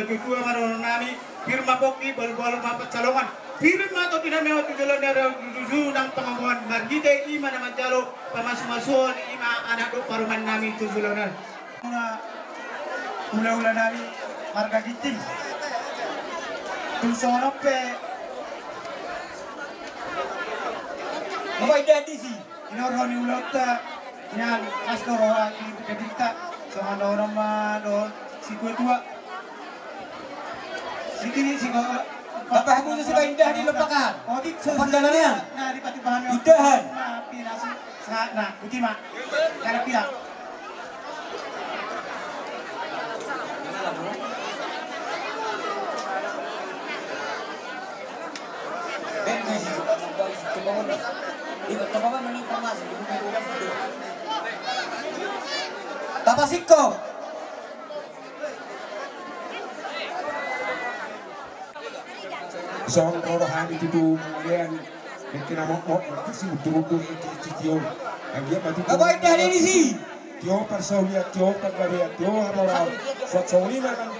Kedua maron nami firma poki baru-baru mapat calongan firma atau tidak mewah tujuan dari tujuh nang pengamuan margite ima nama jalo pamas-masuan ima anak do paruman nami tujuan mula-mula nami marga giting tulsonope apa ide sih ini orang ni ulota yang asdoroa ini kedita sama orang madon si tua Sikini sih kok. Bapak aku sudah indah dilepakan. Oh, di pandangannya. Nah, di pati pahami. Indahan. Tapi nasi sangat nah, putih mak. Cara pihak. Tapasiko. Isang rohan itu kemudian Kena mau kasih betul-betul ke Tio. Lagi apa tu? Apa ini hari ini sih? Tio persaulia Tio pergawe Tio amora. Sotsoni mana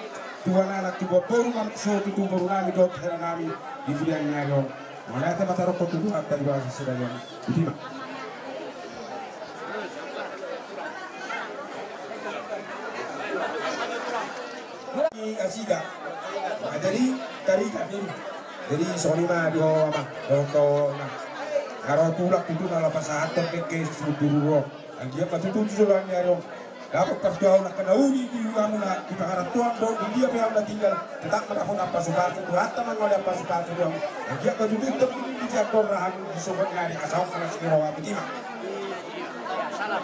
Tuhan anak tu baru nam so tu baru nami dot hera nami di bulan ngayon. Mana ada mata rokok tu hatta di bawah sedaya. Betul. Asiga. Dari kami. Jadi solima di bawah apa? Doktor na. Karo tulak itu nala pasahat ke suduro. Anggia patutu sulan ngayon. Dapat perjuangan nak kenauni di kamu nak kita harap tuan dong dia yang dah tinggal tetap mendapat apa sebab itu hatta mengoleh apa sebab itu dong dia baju tutup di jatuh raham di sobat ngari asal karena sekirawa betima salam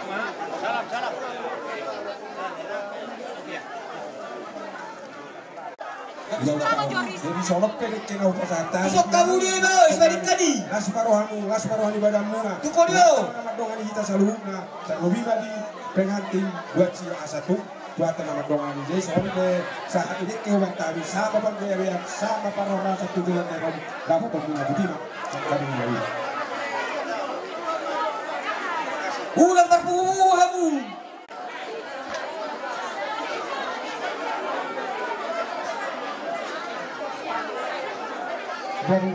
jadi sonok pedek kena upasatan Besok kamu dia bos balik tadi lasparohani badanmu na tuko dia nama dongan kita selalu na tak lebih tadi pengantin buat si A1 buat nama dongan ini soalnya saat ini kewan tadi sama bang yang sama para orang satu bulan yang dapat pembina betina kami ini ulang berpuhamu jadi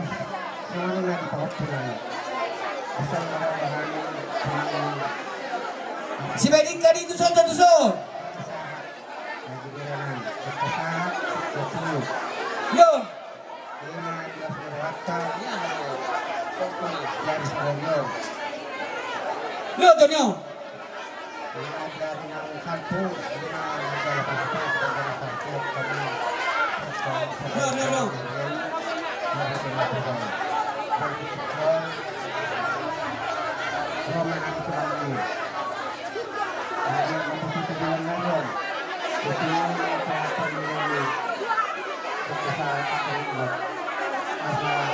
semuanya lagi tahap pulang asal bahan si Bedik tadi itu son lagi beranan berkesahat bertemu yo lima jelas berwakta dari sebelumnya yo Tonyo lima dari yang satu lima dari pasukan dari satu kami yo Roman Abdurrahman yang mempunyai tujuan lain tujuan apa ini besar akan asal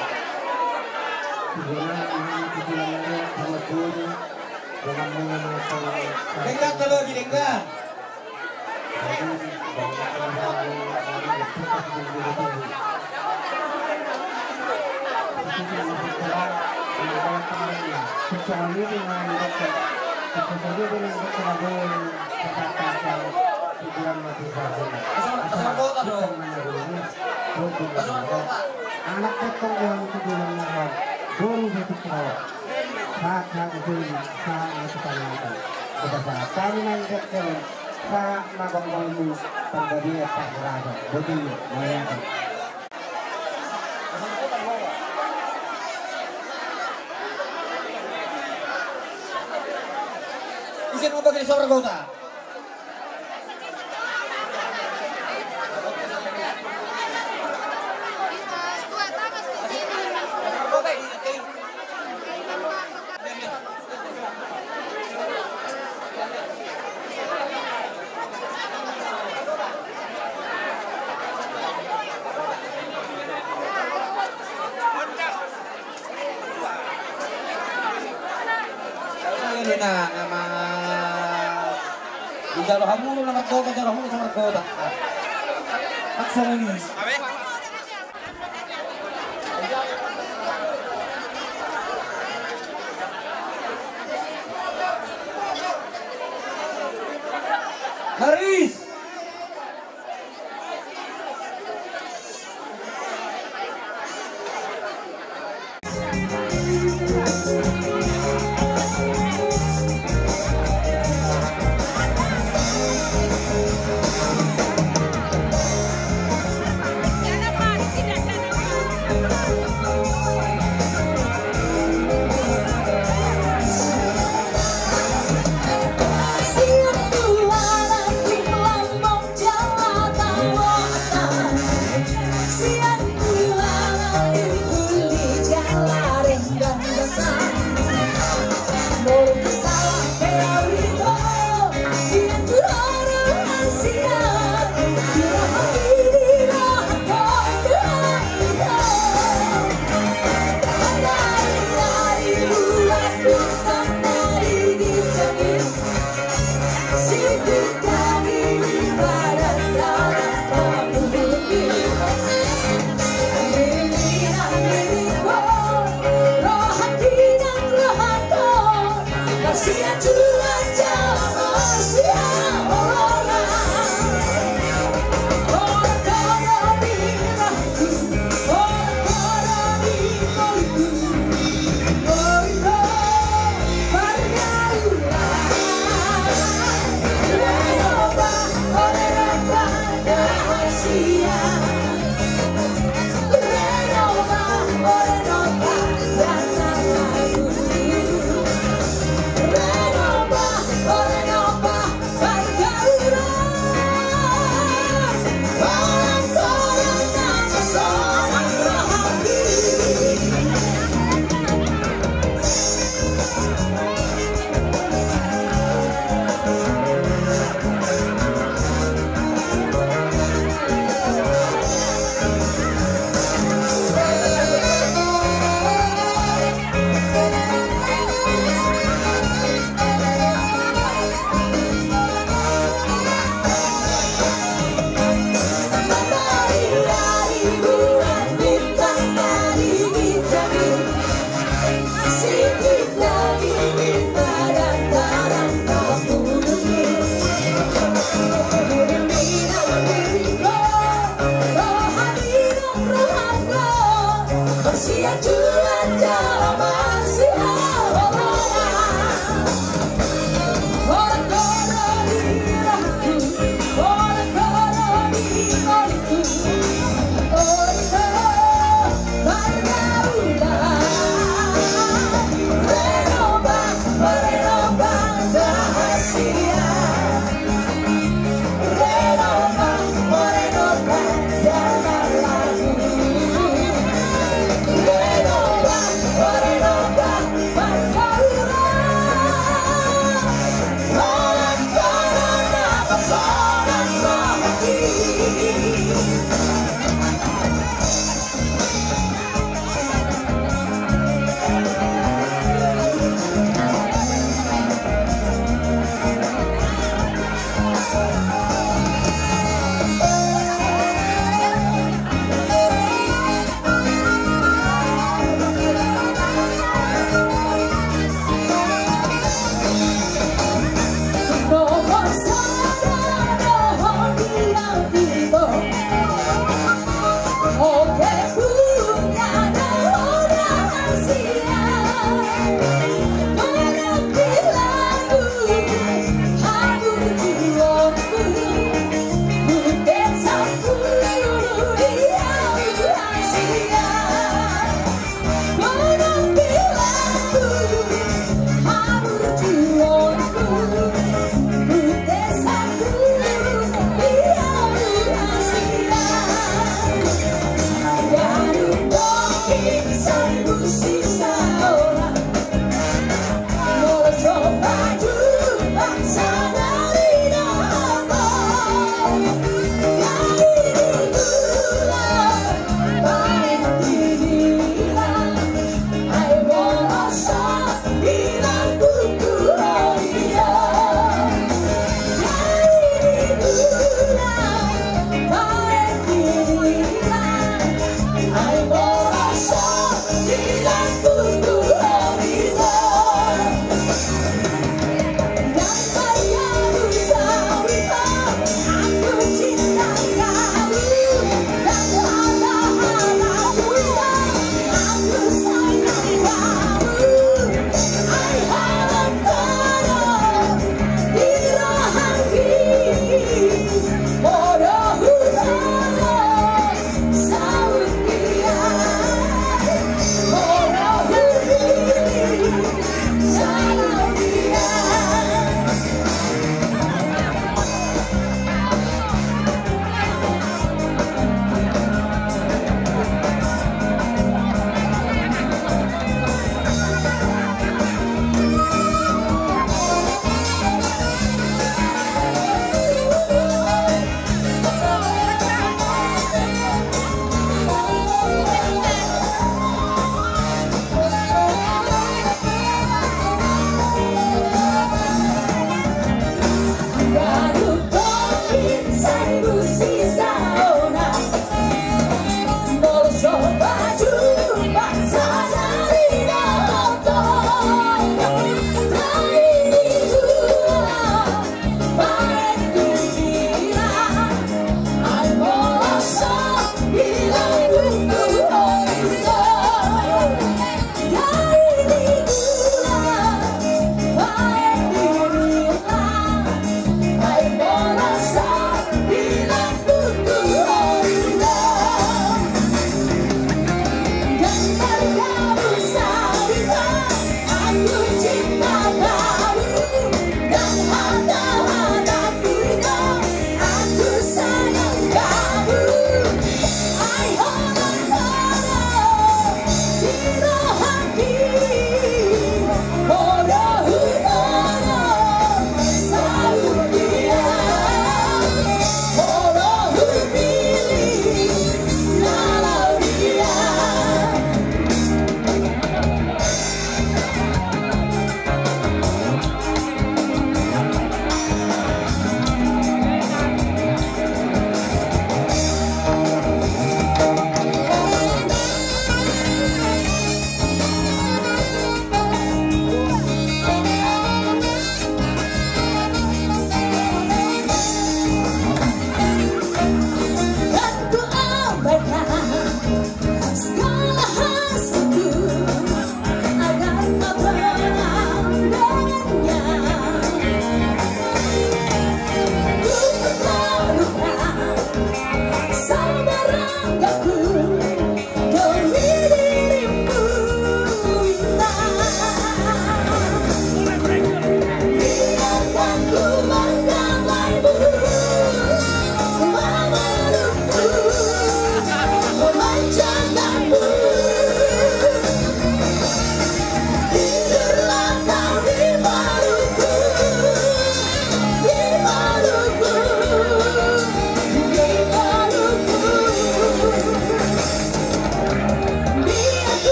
tujuan lain kemudian dengan mengenai Dengar kalau lagi dengar kecuali dengan kecuali dengan kecuali kesehatan tujuan motivasi anak potong yang tujuan mahal baru satu kawat saat itu saat itu panjang kepada kami nantikan saat magang terjadi tak berada betul mayat. Isin mo ba kayo sa Aragona? Ini na nama Ijaro hamulo na magkota, Ijaro hamulo sa magkota. Maksarili. Haris! Siap dua,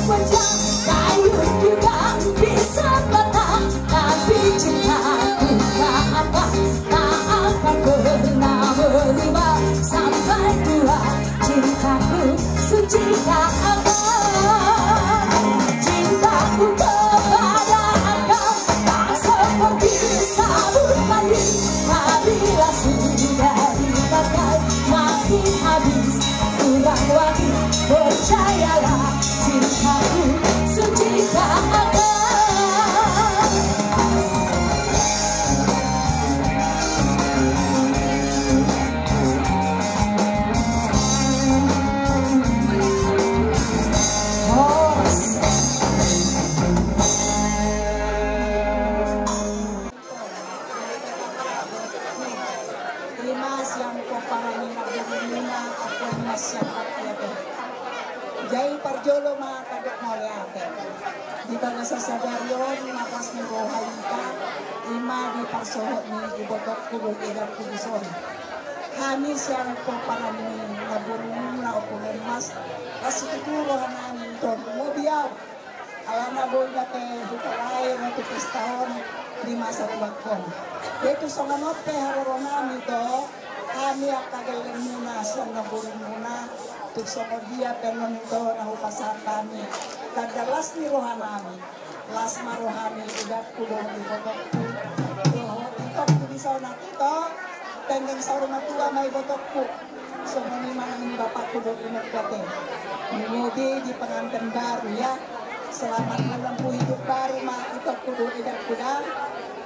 wajah kayu juga bisa patah, tapi cintaku tak akan pernah berubah sampai tua. Cintaku suci tak akan, cintaku kepada engkau tak seperti sabun mandi. Apabila sudah dipakai makin habis kurang wangi. Percayalah cintaku suci tak akan. Jai parjolo ma kadok moliate di bangsa sadarion napas ni rohalita ima di parsohot ni ibotok kubul idap kubison kami siang ko parami nabunung na okulen mas kasituro hanani ton mobiaw alana boy date bukalay na tupistahon di masa tubakon itu songanote haroronami to kami akagalen muna siang nabunung muna tuksong dia penon to nahupasan kami kadalas ni rohanami las marohami udah kulong di botok itok di sauna ito tengeng sauna tua may botokku so maniman ang bapak kulong inok kote mengudi di pengantin baru ya selamat menempuh hidup baru ma itok kulong idak kuda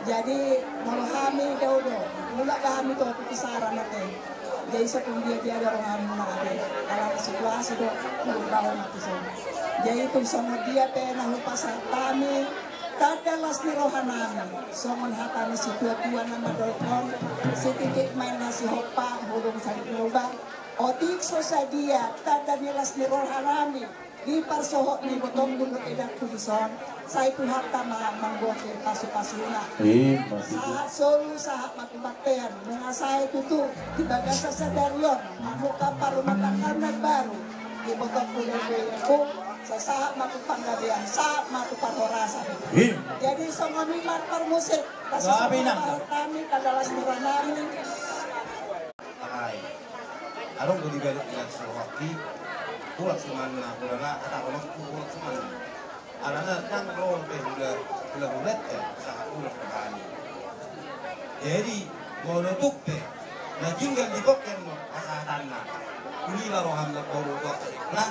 jadi marohami daudo mula kami to pisaran natin. Jadi sepung dia ada orang menade kalau situasi do berubah mati semua. Jadi itu sama dia pernah pasar kami kadalas ni rohanami somon hatani si tua nama dokon si titik main nasi hopa hurung sari berubah otik sosadia kadanilas ni rohanami di parsohok ni botong gunung edak kubison saya itu hatta membuat pasu-pasuna saat solu saat mati-matian dengan saya itu tuh di bagasa sadarion muka paru mata karena baru di botong gunung edak saat matu panggabian saat matu panorasa jadi songoniman per musik kasih kami kadalas nuranami arong ko di balik ilang sa wakti kulak seman na kulala kata kulak seman alana nang roon pe hula hulet sa kulak kani jadi mau nutuk pe naginggal di bokken mo asatan na kulila roham na poro ko na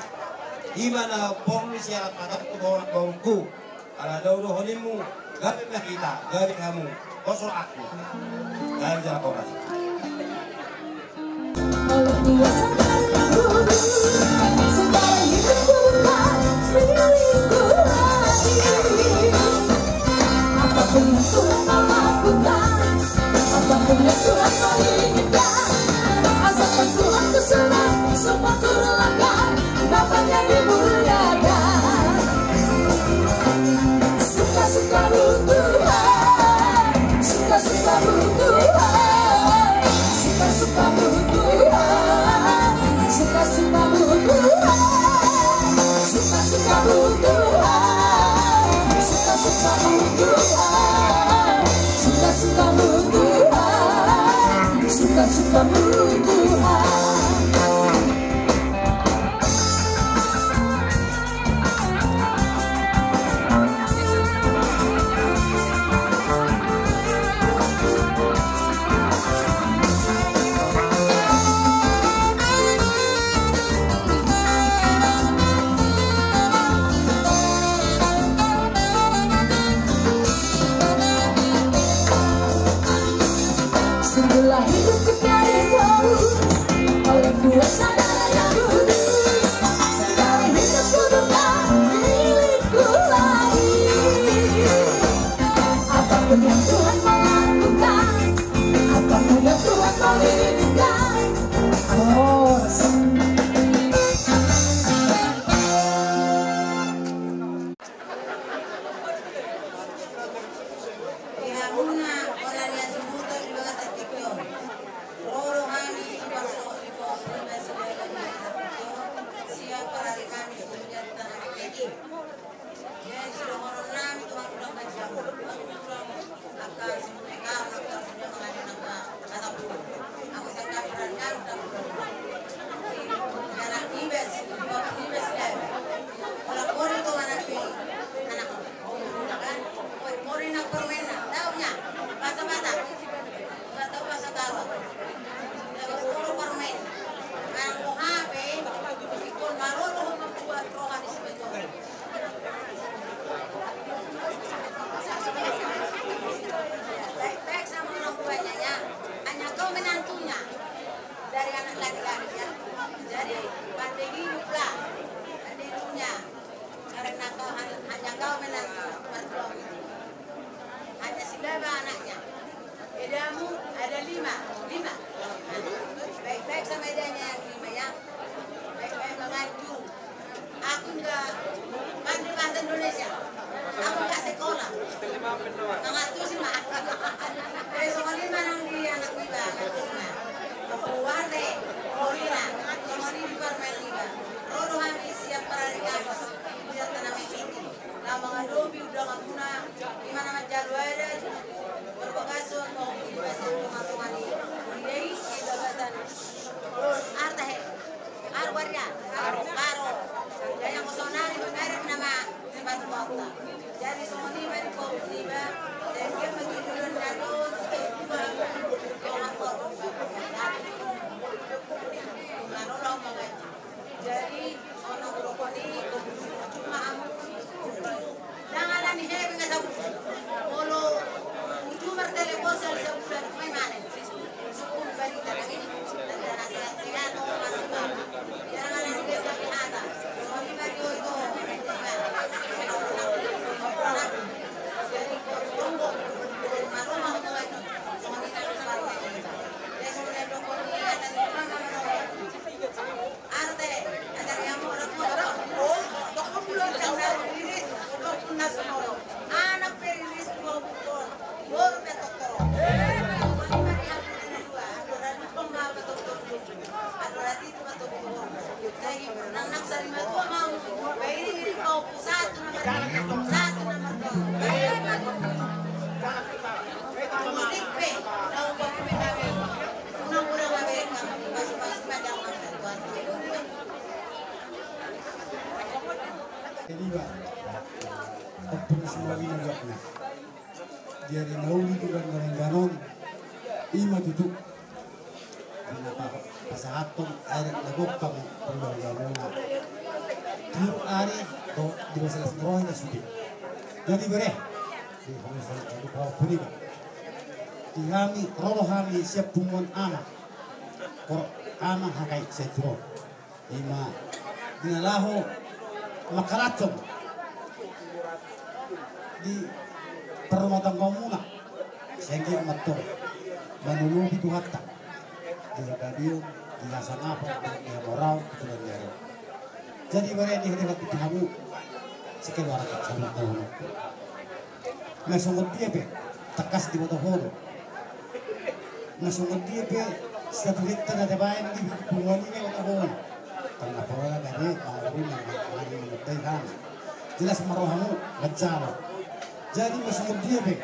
iba na porno siya patat ko bawku ala daw do holimu gabi na kita gabi kamu kosor aku gabi jala ko segala hidupku bukan milikku lagi. Apapun yang Tuhan mau lakukan, apapun yang Tuhan mau inginkan, asalkan Tuhan ku senang, semua ku relakan, Bapaknya dimuliakan. Suka-sukamu Tuhan, suka-sukamu Tuhan, suka-sukamu Tuhan. Jadi semua ini dari kau tiba, dan dia menunjukkan jalur jadi orang rokok ini cuma jangan ada nih hebat nggak sabu kalau cuma telepon sebulan mana sepuluh balik dari ini dan nasihat sehat atau nasihat jangan ada sih sekali ada soalnya bagi itu jadi tunggu malu mau lagi soalnya kan selalu ya sudah rokok ini ada di mana arte ada yang mau rokok dokter belum tahu diri dokter nasional anak perilis mau betul baru betul anak sari matu mau bayi mau satu nomor Keliba, opung semua winagakna. Dari nauli bukan ganon ima tutup. Kenapa pasahatong air nagopang panggalgamuna. Tiap hari to di masalah semua na sudah. Jadi bere, di masalah itu kau puniba. Di kami, roh kami siap tumuan ama. Kor ama hakai setro. Ima dinalaho makalatong di perumah tangga muna segi amator menulubi duhatta di radio di lasan apa di moral itu dan jadi mereka di hadapan kamu sekian warak sama tahun nasungod dia be takas di bawah holo nasungod dia be satu hektar ada bayan di bunga ini bawah holo karena pawala gani maurin yang lagi mengutai kan jelas marohamu bacala jadi masuk dia be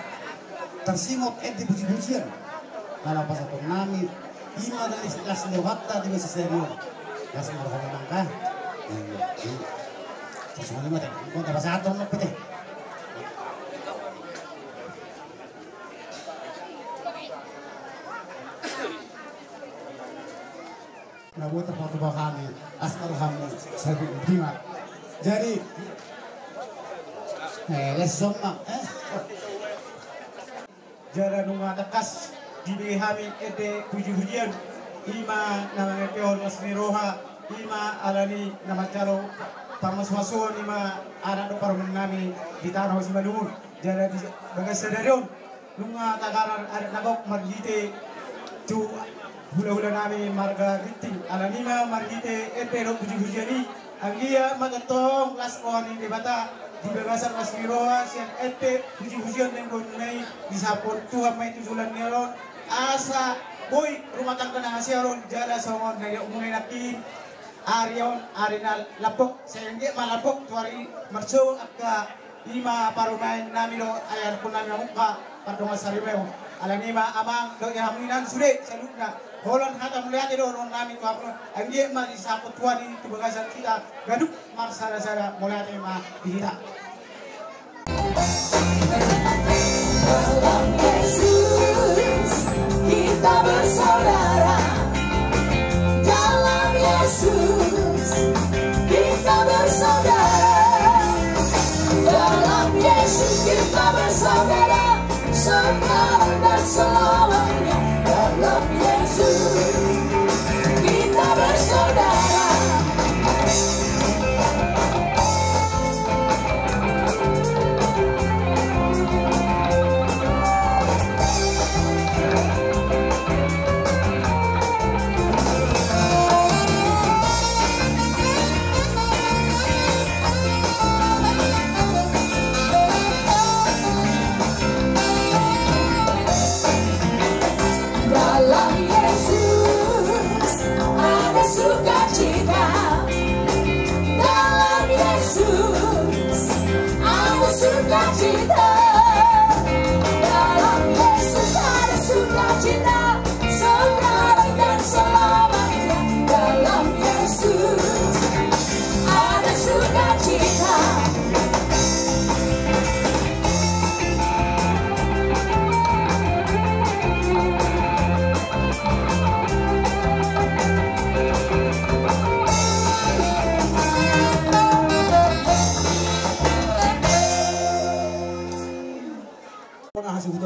tersimot di puji-pujian kalau pas atau nami ima dari las lewata di masa serius las marohamu mangkah sesuatu mata kau tak pasal atau apa deh nah buat apa kami asmaruhamu sabi prima jadi lesoma jara nunga takas di hami ede puji-pujian ima namanya peon masmiroha ima alani nama calo pamas-masun ima anak do paruman nami di tanah simalungun jara di bagas sadarion nunga takaran ada nagok margite tu hula-hula nami marga rinting alanima margite ede do puji-pujiani anggia magatong las oni di bata di bebasan masmiroha sian ede puji-pujian yang gunai disapun Tuhan mai tujulan nelon asa boy rumah tangga na siaron jala songon na umunay natin arion arinal lapok sayangge malapok tuari marso akka lima parumain namilo ayar pun nami muka padonga sarimeo alanima amang do yaminan sude salutna holon hata melihat do ron nami tu apa angge ma disaput tuari itu bagasan kita gaduk marsara-sara mulai ma kita dalam Yesus kita bersaudara, dalam Yesus kita bersaudara, dalam Yesus kita bersaudara, sekarang dan selamanya. Dalam Yesus kita bersaudara.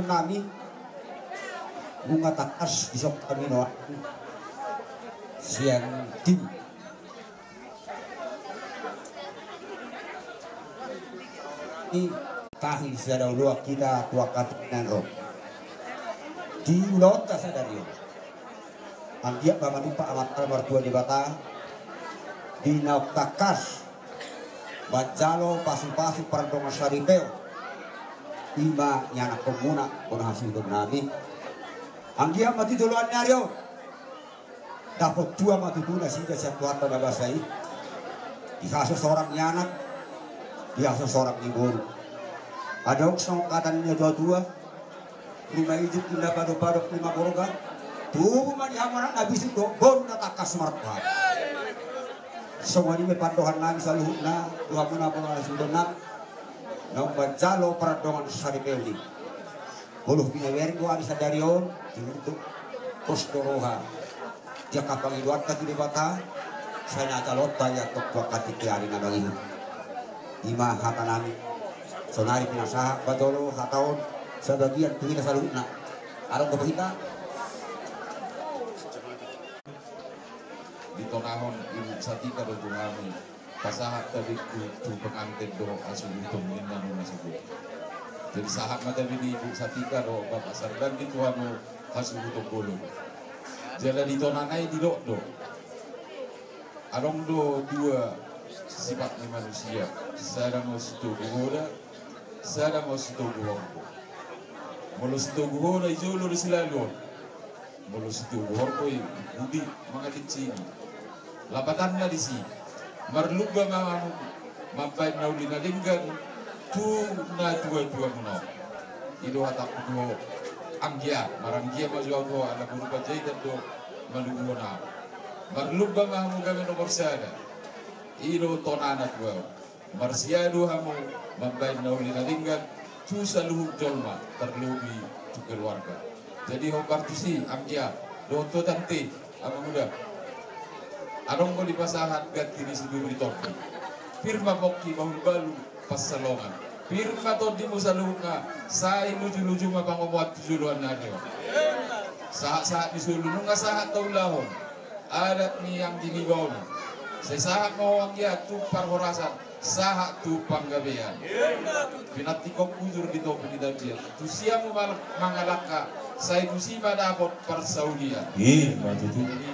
nami bunga takas isok kami no siang tim ini tahi sadau luak kita tua katinan roh di ulota sadario anggia bama lupa amat almar tua di bata di nauk takas bajalo pasu-pasu pardongan saripeo ima nyana komuna kono hasil nami anggia mati duluan nyario dapat dua mati tuna sehingga satu harta babasai dikasih seorang nyanak dikasih seorang ibu ada orang katanya dua rumah hidup pindah padok-padok lima goroga tuh mah dihamara habis itu bon takas marpa semua ini pandohan nang saluhna dua muna pernah sudah nang bajalo pardongan saripeli buluh pinaweri gua ada sadarion itu postoroha dia kapang iduat kaki di bata saya calot tanya tok wakati tiari nadang ini lima hatanami sonari pinasaha badolo hataon sebagian pina saluna arong kebahita di tonahon ibu satika do tungami pasahat tadi tu pengantin do asul itu minna no nasibu jadi sahat mata di ibu satika do bapak sardan di tuano asul itu bolu jadi di tonanai di do arong do dua sifat manusia sadang situ goda sadang situ gohorko mulu situ goda ijolo silalon mulu situ gohorko budi mangaticini lapatan na di si marluga mamanu mampay na uli na linggan tu na tua muno ido hatak do anggia maranggia majual do ala berupa jahitan do malugo na marluga mamu kami nomor sada ido tonana tua marsiado hamu mampay na uli na linggan tu saluhuk jolma terlobi tu keluarga jadi ho partisi anggia do to tante ama muda arong ko di pasahat gat kini siduri topi firma bokki bahul balu pasalongan firma to di musalunga sai luju-luju mapangomuat tujuluan nadio saat di sulu nunga sahat taulahon adat ni yang dinibon saya sahat mau ya tu parhorasan sahat tu panggabean pinatikok ujur di topi di dabian tu siamu mangalaka saya tu si dapat persaudian ini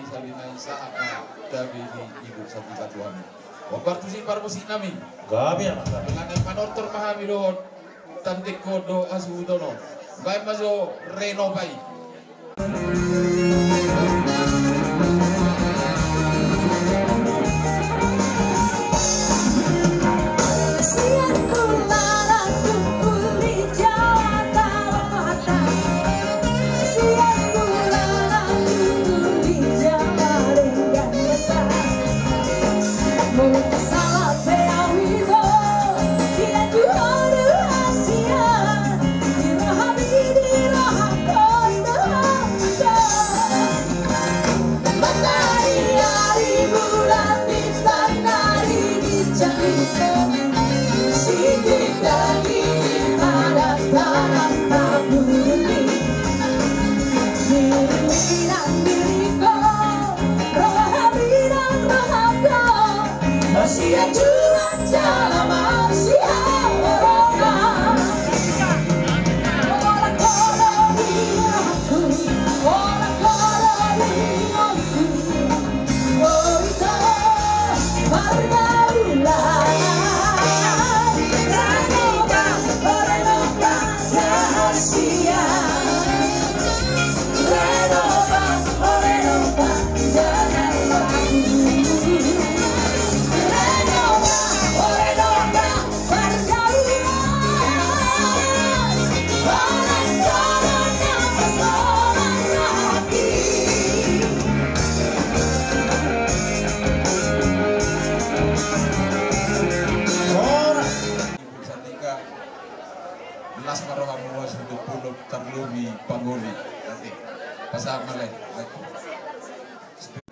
salinai saat tapi di ibu satika Tuhan waktu si parmusi nami gabi dengan panortor mahami doon tantik kodo asudono baik maso reno baik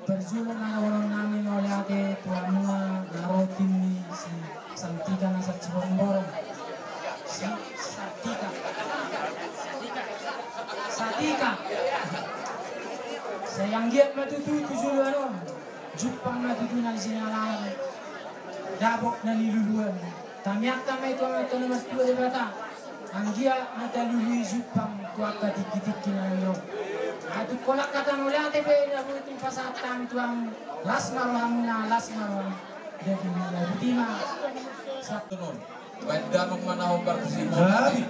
Berjuang orang nami oleh ade tuan mua narotin ni si santika nasa cibomboro si santika yang giat matutu tujuh ano, Jepang matutu na sinalang, dabok na niluluan. Tamiak tamay itu ang ito mas tua di bata. Ang giat natalului Jepang tua katik-kitik kinanyo. Atu kolak kata nolate pe na buting pasat kami tuang las maroham na las maroham. Jadi butima Sabtu nun. Banda magmanahong partisipasi.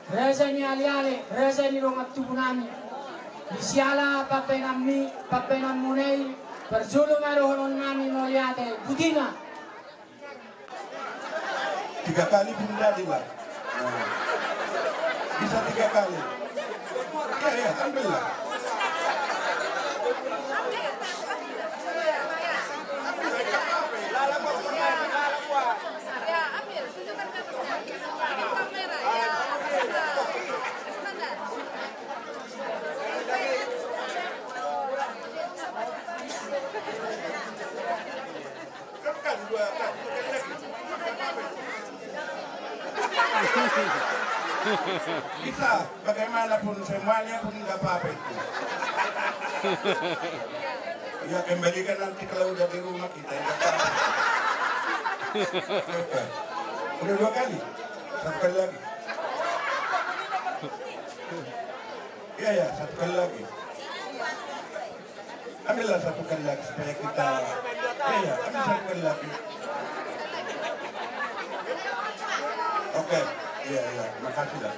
Reza ni ali-ali, reza ni rongat tubuh nami. Disiala papenam munei, berjulung arohon nami moliate, butina. 3 kali menjadi lah. Bisa 3 kali. Ya, ambillah. Bisa, bagaimanapun semuanya pun nggak apa-apa itu. Ya kembalikan nanti kalau udah di rumah kita. Udah 2 kali, 1 kali lagi. Iya, 1 kali lagi. Ambillah 1 kali lagi supaya kita. Iya, ambil 1 kali lagi. Oke, iya, makasih lah.